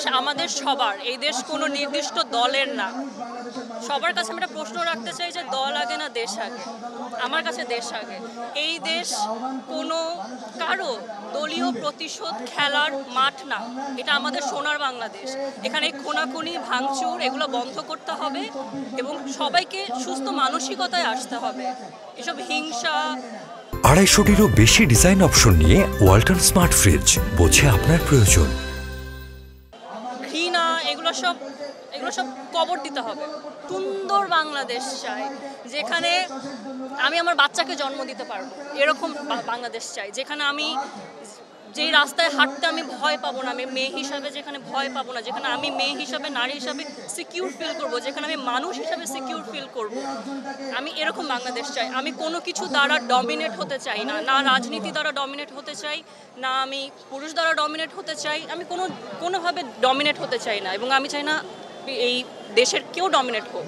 দেশ আমাদের সবার, এই দেশ কোনো নির্দিষ্ট দলের না। সবার কাছে আমি একটা প্রশ্ন রাখতে চাই যে দল আগে না দেশ আগে? আমার কাছে দেশ আগে। এই দেশ কোনো কারো দলীয় প্রতিশোধ খেলার মাঠ না, এটা আমাদের সোনার বাংলাদেশ। এখানে খুনাখুনি ভাঙচুর এগুলো বন্ধ করতে হবে এবং সবাইকে সুস্থ মানসিকতায় আসতে হবে। এসব হিংসা 250-টিরও বেশি ডিজাইন অপশন নিয়ে ওয়ালটন স্মার্ট ফ্রিজ, বোঝে আপনার প্রয়োজন। ঘৃণা এগুলো সব কবর দিতে হবে। সুন্দর বাংলাদেশ চাই, যেখানে আমি আমার বাচ্চাকে জন্ম দিতে পারবো, এরকম বাংলাদেশ চাই। যেখানে আমি যেই রাস্তায় হাঁটতে আমি ভয় পাবো না, আমি মেয়ে হিসাবে যেখানে ভয় পাবো না, যেখানে আমি মেয়ে হিসাবে নারী হিসাবে সিকিউর ফিল করবো, যেখানে আমি মানুষ হিসাবে সিকিউর ফিল করব। আমি এরকম বাংলাদেশ চাই। আমি কোনো কিছু দ্বারা ডমিনেট হতে চাই না, না রাজনীতি দ্বারা ডমিনেট হতে চাই, না আমি পুরুষ দ্বারা ডমিনেট হতে চাই। আমি কোনোভাবে ডমিনেট হতে চাই না এবং আমি চাই না এই দেশের কেউ ডমিনেট হোক।